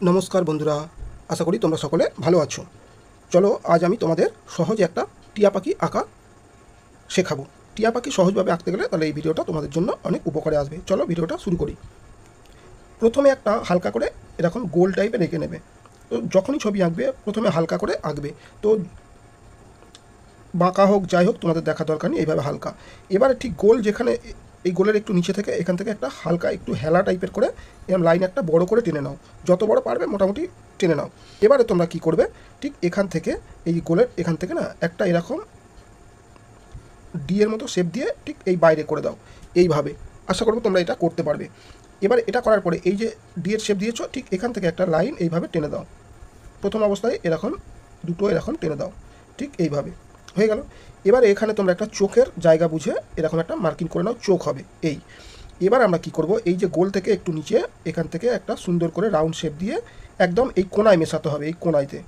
নমস্কার বন্ধুরা, আশা করি তোমরা সকলে ভালো আছো। চলো আজ আমি তোমাদের সহজে একটা টিয়া পাখি আঁকা শেখাবো। টিয়া পাখি সহজভাবে আঁকতে গেলে তাহলে এই ভিডিওটা তোমাদের জন্য অনেক উপকারে আসবে। চলো ভিডিওটা শুরু করি। প্রথমে একটা হালকা করে এরকম গোল টাইপের এঁকে নেবে। তো যখনই ছবি আঁকবে প্রথমে হালকা করে আঁকবে। তো বাঁকা হোক যাই হোক তোমাদের দেখা দরকার নেই, এইভাবে হালকা। এবারে ঠিক গোল যেখানে এই গোলের একটু নিচে থেকে এখান থেকে একটা হালকা একটু হেলা টাইপের করে এরকম লাইন একটা বড় করে টেনে নাও, যত বড় পারবে মোটামুটি টেনে নাও। এবারে তোমরা কি করবে, ঠিক এখান থেকে এই গোলের এখান থেকে না একটা এরকম ডি এর মতো শেপ দিয়ে ঠিক এই বাইরে করে দাও এইভাবে। আশা করবো তোমরা এটা করতে পারবে। এবার এটা করার পরে এই যে ডি এর শেপ দিয়েছো ঠিক এখান থেকে একটা লাইন এইভাবে টেনে দাও। প্রথম অবস্থায় এরকম দুটো এরকম টেনে দাও, ঠিক এইভাবে হয়ে গেল। এবারে এখানে তোমরা একটা চোখের জায়গা বুঝে এরকম একটা মার্কিং করে নাও, চোখ হবে এই। এবার আমরা কি করব, এই যে গোল থেকে একটু নিচে এখান থেকে একটা সুন্দর করে রাউন্ড শেপ দিয়ে একদম এই কোনায় মেশাতে হবে, এই কোনাইতে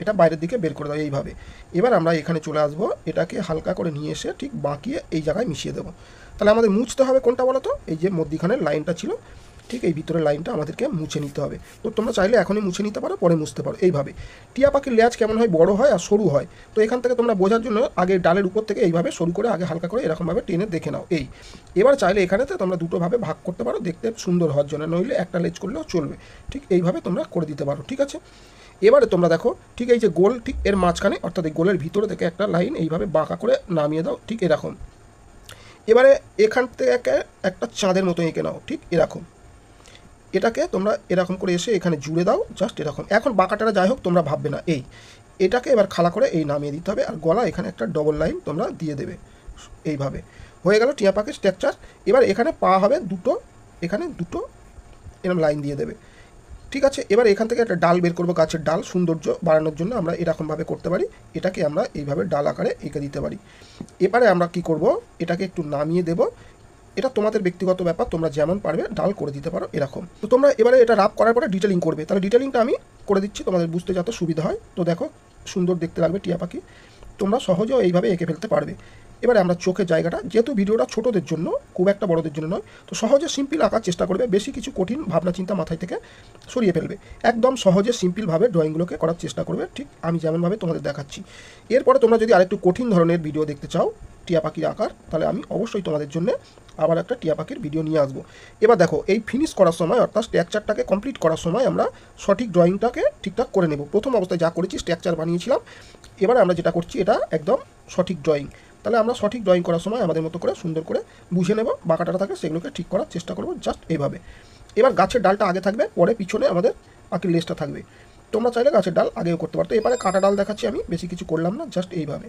এটা বাইরের দিকে বের করে দাও এইভাবে। এবার আমরা এখানে চলে আসবো, এটাকে হালকা করে নিয়ে এসে ঠিক বাঁকিয়ে এই জায়গায় মিশিয়ে দেবো। তাহলে আমাদের মুছতে হবে কোনটা বলো তো, এই যে মধ্যিখানের লাইনটা ছিল ঠিক এই ভিতরের লাইনটা আমাদেরকে মুছে নিতে হবে। তো তোমরা চাইলে এখনই মুছে নিতে পারো, পরে মুছতে পারো এইভাবে। টিয়া পাখির লেজ কেমন হয়, বড় হয় আর সরু হয়। তো এখান থেকে তোমরা বোঝার জন্য আগে ডালের উপর থেকে এইভাবে সরু করে আগে হালকা করে এরকমভাবে টেনে দেখে নাও এই। এবার চাইলে এখানেতে তোমরা দুটোভাবে ভাগ করতে পারো দেখতে সুন্দর হওয়ার জন্য, নইলে একটা লেজ করলেও চলবে। ঠিক এইভাবে তোমরা করে দিতে পারো, ঠিক আছে। এবারে তোমরা দেখো ঠিক এই যে গোল ঠিক এর মাঝখানে অর্থাৎ এই গোলের ভিতরে থেকে একটা লাইন এইভাবে বাঁকা করে নামিয়ে দাও, ঠিক এরকম। এবারে এখান থেকে একটা চাঁদের মতো এঁকে নাও, ঠিক এরকম। এটাকে তোমরা এরকম করে এসে এখানে জুড়ে দাও, জাস্ট এরকম। এখন বাঁকাটারা যাই হোক তোমরা ভাববে না এই। এটাকে এবার খালা করে এই নামিয়ে দিতে হবে, আর গলা এখানে একটা ডবল লাইন তোমরা দিয়ে দেবে এইভাবে। হয়ে গেল টিয়া পাখির স্ট্রাকচার। এবার এখানে পা হবে দুটো, এখানে দুটো এরকম লাইন দিয়ে দেবে, ঠিক আছে। এবার এখান থেকে একটা ডাল বের করবো, গাছের ডাল সৌন্দর্য বাড়ানোর জন্য আমরা এরকমভাবে করতে পারি। এটাকে আমরা এইভাবে ডাল আকারে এঁকে দিতে পারি। এবারে আমরা কি করব, এটাকে একটু নামিয়ে দেব। এটা তোমাদের ব্যক্তিগত ব্যাপার, তোমরা যেমন পারবে ডাল করে দিতে পারো এরকম। তো তোমরা এবারে এটা রাফ করার পরে ডিটেলিং করবে, তাহলে ডিটেলিংটা আমি করে দিচ্ছি তোমাদের বুঝতে যাতে সুবিধা হয়। তো দেখো সুন্দর দেখতে লাগবে টিয়া পাখি, তোমরা সহজেও এইভাবে এঁকে ফেলতে পারবে। এবারে আমরা চোখের জায়গাটা, যেহেতু ভিডিওটা ছোটোদের জন্য খুব একটা বড়দের জন্য নয়, তো সহজে সিম্পল আঁকার চেষ্টা করবে, বেশি কিছু কঠিন ভাবনা চিন্তা মাথায় থেকে সরিয়ে ফেলবে। একদম সহজে সিম্পলভাবে ড্রয়িংগুলোকে করার চেষ্টা করবে, ঠিক আমি যেমনভাবে তোমাদের দেখাচ্ছি। এরপরে তোমরা যদি আরেকটু কঠিন ধরনের ভিডিও দেখতে চাও টিয়া পাখির আঁকার, তাহলে আমি অবশ্যই তোমাদের জন্য আবার একটা টিয়া পাখির ভিডিও নিয়ে আসবো। এবার দেখো এই ফিনিশ করার সময় অর্থাৎ স্ট্রাকচারটাকে কমপ্লিট করার সময় আমরা সঠিক ড্রয়িংটাকে ঠিকঠাক করে নেব। প্রথম অবস্থায় যা করেছি স্ট্রাকচার বানিয়েছিলাম, এবার আমরা যেটা করছি এটা একদম সঠিক ড্রয়িং। তাহলে আমরা সঠিক ড্রয়িং করার সময় আমাদের মতো করে সুন্দর করে বুঝে নেব, বাঁকাটাটা থাকে সেগুলোকে ঠিক করার চেষ্টা করব, জাস্ট এইভাবে। এবার গাছের ডালটা আগে থাকবে, পরে পিছনে আমাদের পাখির লেজটা থাকবে। তোমরা চাইলে গাছের ডাল আগেও করতে পারতো। এবারে কাটা ডাল দেখাচ্ছি আমি, বেশি কিছু করলাম না, জাস্ট এইভাবে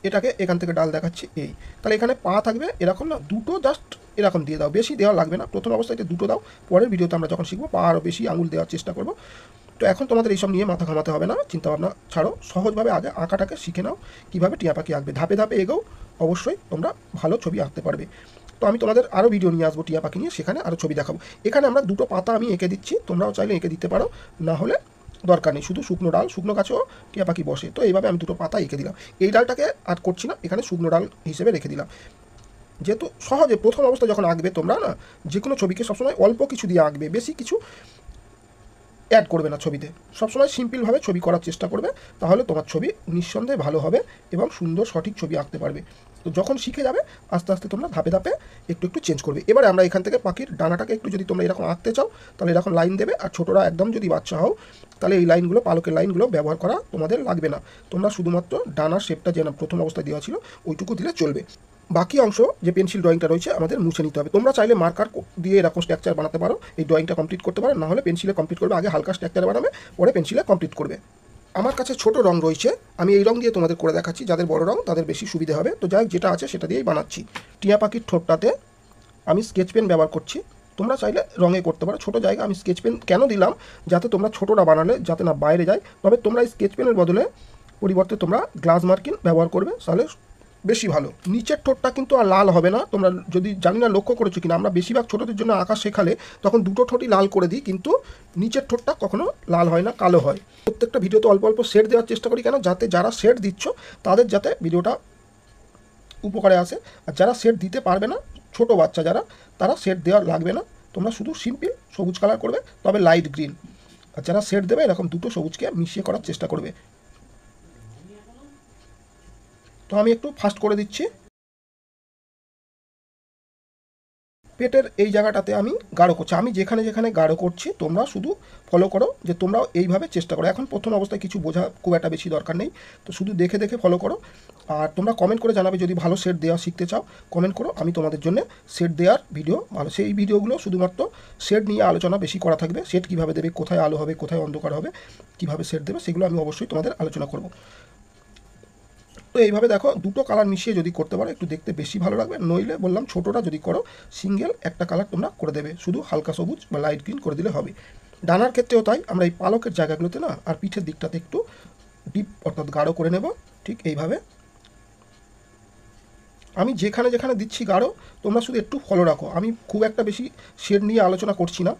এটাকে এখান থেকে ডাল দেখাচ্ছি এই। তাহলে এখানে পা থাকবে এরকম না, দুটো জাস্ট এরকম দিয়ে দাও, বেশি দেওয়া লাগবে না। প্রথম অবস্থায় দুটো দাও, পরের ভিডিওতে আমরা যখন শিখবো পা আরও বেশি আঙুল দেওয়ার চেষ্টা করবো। তো এখন তোমাদের এইসব নিয়ে মাথা ঘামাতে হবে না, চিন্তাভাবনা ছাড়ো, সহজভাবে আগে আঁকাটাকে শিখে নাও কীভাবে টিয়া পাখি আঁকবে। ধাপে ধাপে এগোও, অবশ্যই তোমরা ভালো ছবি আঁকতে পারবে। তো আমি তোমাদের আরও ভিডিও নিয়ে আসবো টিয়া পাখি নিয়ে, সেখানে আরও ছবি দেখাবো। এখানে আমরা দুটো পাতা আমি এঁকে দিচ্ছি, তোমরাও চাইলে এঁকে দিতে পারো, না হলে দরকার নেই। শুধু শুকনো ডাল, শুকনো গাছেও টিয়া পাখি বসে, তো এইভাবে আমি দুটো পাতা এঁকে দিলাম। এই ডালটাকে আর করছি না, এখানে শুকনো ডাল হিসেবে রেখে দিলাম। যেহেতু সহজে প্রথম অবস্থায় যখন আঁকবে তোমরা না, যে কোনো ছবিকে সবসময় অল্প কিছু দিয়ে আঁকবে, বেশি কিছু অ্যাড করবে না ছবিতে। সবসময় সিম্পলভাবে ছবি করার চেষ্টা করবে, তাহলে তোমার ছবি নিঃসন্দেহে ভালো হবে এবং সুন্দর সঠিক ছবি আঁকতে পারবে। তো যখন শিখে যাবে আস্তে আস্তে তোমরা ধাপে ধাপে একটু একটু চেঞ্জ করবে। এবারে আমরা এখান থেকে পাখির ডানাটাকে একটু যদি তোমরা এরকম আঁকতে চাও তাহলে এরকম লাইন দেবে, আর ছোটোরা একদম যদি বাচ্চা হও তাহলে এই লাইনগুলো, পালকের লাইনগুলো ব্যবহার করা তোমাদের লাগবে না। তোমরা শুধুমাত্র ডানার শেপটা যে প্রথম অবস্থায় দেওয়া ছিল ওইটুকু দিলে চলবে। বাকি অংশ যে পেন্সিল ড্রয়িংটা রয়েছে আমাদের মুছে নিতে হবে। তোমরা চাইলে মার্কার দিয়ে এরকম স্ট্রাকচার বানাতে পারো, এই ড্রয়িংটা কমপ্লিট করতে পারো, না হলে পেন্সিলে কমপ্লিট করবে। আগে হালকা স্ট্রাকচার বানাবে, পরে পেন্সিলে কমপ্লিট করবে। আমার কাছে ছোট রং রয়েছে, আমি এই রং দিয়ে তোমাদের করে দেখাচ্ছি, যাদের বড় রং তাদের বেশি সুবিধা হবে। তো যাই যেটা আছে সেটা দিয়েই বানাচ্ছি। টিয়া পাখির ঠোঁটটাতে আমি স্কেচ পেন ব্যবহার করছি, তোমরা চাইলে রঙে করতে পারো। ছোটো জায়গা আমি স্কেচ পেন কেন দিলাম, যাতে তোমরা ছোটোটা বানালে যাতে না বাইরে যায়। তবে তোমরা এই স্কেচ পেনের বদলে পরিবর্তে তোমরা গ্লাস মার্কিং ব্যবহার করবে, তাহলে বেশি ভালো। নিচের ঠোঁটটা কিন্তু আর লাল হবে না। তোমরা যদি জানি না লক্ষ্য করেছো কিনা, আমরা বেশিরভাগ ছোটোদের জন্য আঁকা শেখালে তখন দুটো ঠোঁটই লাল করে দিই, কিন্তু নিচের ঠোঁটটা কখনো লাল হয় না, কালো হয়। প্রত্যেকটা ভিডিওতে অল্প অল্প শেড দেওয়ার চেষ্টা করি, কেন যাতে যারা শেড দিচ্ছ তাদের যাতে ভিডিওটা উপকারে আসে। আর যারা শেড দিতে পারবে না, ছোট বাচ্চা যারা, তারা শেড দেওয়ার লাগবে না। তোমরা শুধু সিম্পল সবুজ কালার করবে, তবে লাইট গ্রিন। আর যারা শেড দেবে এরকম দুটো সবুজকে মিশিয়ে করার চেষ্টা করবে। তো আমি একটু ফাস্ট করে দিচ্ছি। পেটের এই জায়গাটাতে আমি গাঢ় করছি, আমি যেখানে যেখানে গাঢ় করছি তোমরা শুধু ফলো করো, যে তোমরাও এইভাবে চেষ্টা করো। এখন প্রথম অবস্থায় কিছু বোঝা খুব একটা বেশি দরকার নেই, তো শুধু দেখে দেখে ফলো করো। আর তোমরা কমেন্ট করে জানাবে যদি ভালো সেট দেওয়া শিখতে চাও, কমেন্ট করো, আমি তোমাদের জন্য সেট দেওয়ার ভিডিও ভালো, সেই ভিডিওগুলো শুধুমাত্র সেট নিয়ে আলোচনা বেশি করা থাকবে। সেট কীভাবে দেবে, কোথায় আলো হবে, কোথায় অন্ধকার হবে, কীভাবে সেট দেবে, সেগুলো আমি অবশ্যই তোমাদের আলোচনা করব। তো এইভাবে দেখো দুটো কালার মিশিয়ে যদি করতে পারো একটু দেখতে বেশি ভালো লাগবে। নইলে বললাম ছোটোটা যদি করো সিঙ্গেল একটা কালার তোমরা করে দেবে, শুধু হালকা সবুজ বা লাইট গ্রিন করে দিলে হবে। ডানার ক্ষেত্রেও তাই, আমরা এই পালকের জায়গাগুলোতে না আর পিঠের দিকটাতে একটু ডিপ অর্থাৎ গাঢ় করে নেব। ঠিক এইভাবে আমি যেখানে যেখানে দিচ্ছি গাঢ় তোমরা শুধু একটু ফলো রাখো। আমি খুব একটা বেশি শেড নিয়ে আলোচনা করছি না,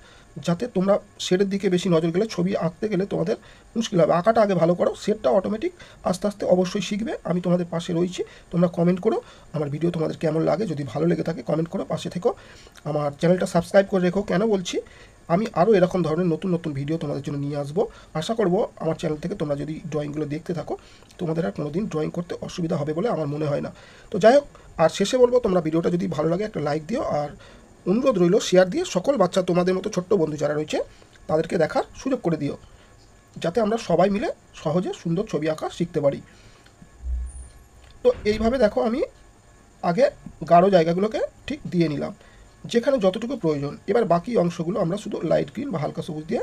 যাতে তোমরা শেডের দিকে বেশি নজর গেলে ছবি আঁকতে গেলে তোমাদের মুশকিল হবে। আঁকাটা আগে ভালো করো, শেডটা অটোমেটিক আস্তে আস্তে অবশ্যই শিখবে। আমি তোমাদের পাশে রয়েছি, তোমরা কমেন্ট করো আমার ভিডিও তোমাদের কেমন লাগে, যদি ভালো লেগে থাকে কমেন্ট করো, পাশে থেকো, আমার চ্যানেলটা সাবস্ক্রাইব করে রেখো। কেন বলছি, আমি আরও এরকম ধরনের নতুন নতুন ভিডিও তোমাদের জন্য নিয়ে আসবো। আশা করব আমার চ্যানেল থেকে তোমরা যদি ড্রয়িংগুলো দেখতে থাকো তোমাদের আর কোনোদিন ড্রয়িং করতে অসুবিধা হবে বলে আমার মনে হয় না। তো যাই হোক, আর শেষে বলবো তোমরা ভিডিওটা যদি ভালো লাগে একটা লাইক দিও, আর অনুরোধ রইল শেয়ার দিয়ে সকল বাচ্চা তোমাদের মতো ছোট্ট বন্ধু যারা রয়েছে তাদেরকে দেখার সুযোগ করে দিও, যাতে আমরা সবাই মিলে সহজে সুন্দর ছবি আঁকা শিখতে পারি। তো এইভাবে দেখো আমি আগে গাঢ় জায়গাগুলোকে ঠিক দিয়ে নিলাম যেখানে যতটুকু প্রয়োজন। এবার বাকি অংশগুলো আমরা শুধু লাইট গ্রিন বা হালকা সবুজ দিয়ে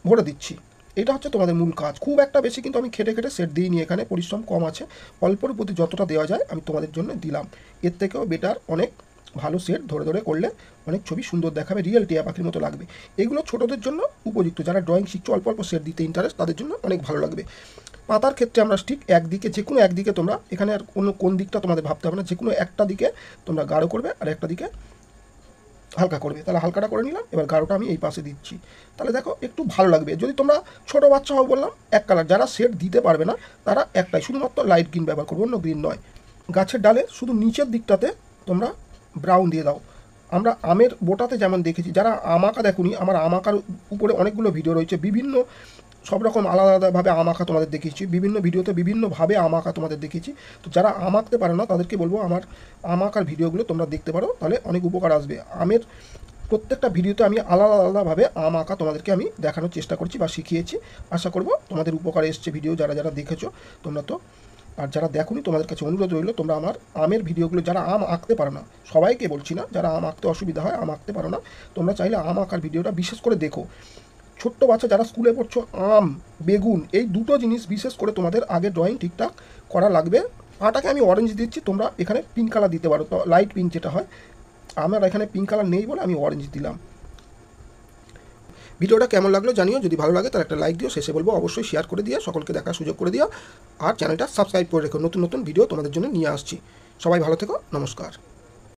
ভরে দিচ্ছি। এটা হচ্ছে তোমাদের মূল কাজ। খুব একটা বেশি কিন্তু আমি খেটে খেটে সেট দিইনি, এখানে পরিশ্রম কম আছে, অল্পর প্রতি যতটা দেওয়া যায় আমি তোমাদের জন্য দিলাম। এর থেকেও বেটার অনেক ভালো সেট ধরে ধরে করলে অনেক ছবি সুন্দর দেখাবে, রিয়েল টিয়া পাখির মতো লাগবে। এগুলো ছোটোদের জন্য উপযুক্ত, যারা ড্রয়িং শিখছো অল্প অল্প সেট দিতে ইন্টারেস্ট, তাদের জন্য অনেক ভালো লাগবে। পাতার ক্ষেত্রে আমরা ঠিক একদিকে, যে কোনো একদিকে তোমরা, এখানে আর কোন দিকটা তোমাদের ভাবতে হবে না, যে কোনো একটা দিকে তোমরা গাঢ় করবে আর একটা দিকে হালকা করবে। তাহলে হালকাটা করে নিলাম, এবার গাঢ়টা আমি এই পাশে দিচ্ছি, তাহলে দেখো একটু ভালো লাগবে। যদি তোমরা ছোটো বাচ্চা হও বললাম এক কালার, যারা সেট দিতে পারবে না তারা একটাই শুধুমাত্র লাইট গ্রিন ব্যবহার করবে, অন্য গ্রিন নয়। গাছের ডালে শুধু নিচের দিকটাতে তোমরা ব্রাউন দিয়ে দাও। আমরা আমের বোটাতে যেমন দেখেছি, যারা আম আঁকা দেখুনি, আমার আম আঁকার উপরে অনেকগুলো ভিডিও রয়েছে, বিভিন্ন সব রকম আলাদা আলাদাভাবে আম আঁকা তোমাদের দেখিয়েছি, বিভিন্ন ভিডিওতে বিভিন্নভাবে আম আঁকা তোমাদের দেখিয়েছি। তো যারা আম আঁকতে পারে না তাদেরকে বলবো আমার আম আঁকার ভিডিওগুলো তোমরা দেখতে পারো, তাহলে অনেক উপকার আসবে। আমের প্রত্যেকটা ভিডিওতে আমি আলাদা আলাদাভাবে আম আঁকা তোমাদেরকে আমি দেখানোর চেষ্টা করছি বা শিখিয়েছি। আশা করব তোমাদের উপকারে এসছে ভিডিও, যারা যারা দেখেছো তোমরা তো। আর যারা দেখোনি তোমাদের কাছে অনুরোধ রইল, তোমরা আমার আমের ভিডিওগুলো, যারা আম আঁকতে পারো না, সবাইকে বলছি না, যারা আম আঁকতে অসুবিধা হয়, আম আঁকতে পারো না, তোমরা চাইলে আম আঁকার ভিডিওটা বিশেষ করে দেখো। ছোট্ট বাচ্চা যারা স্কুলে পড়ছো, আম বেগুন এই দুটো জিনিস বিশেষ করে তোমাদের আগে ড্রয়িং ঠিকঠাক করা লাগবে। পাটাকে আমি অরেঞ্জ দিচ্ছি, তোমরা এখানে পিঙ্ক কালার দিতে পারো, তো লাইট পিঙ্ক যেটা হয়, আমার এখানে পিঙ্ক কালার নেই বলে আমি অরেঞ্জ দিলাম। ভিডিওটা কেমন লাগলো জানিও, যদি ভালো লাগে তাহলে একটা লাইক দিও। শেষে বলবো অবশ্যই শেয়ার করে দিও, সকলকে দেখার সুযোগ করে দিও, আর চ্যানেলটা সাবস্ক্রাইব করে রেখো, নতুন নতুন ভিডিও তোমাদের জন্য নিয়ে আসছি। সবাই ভালো থেকো, নমস্কার।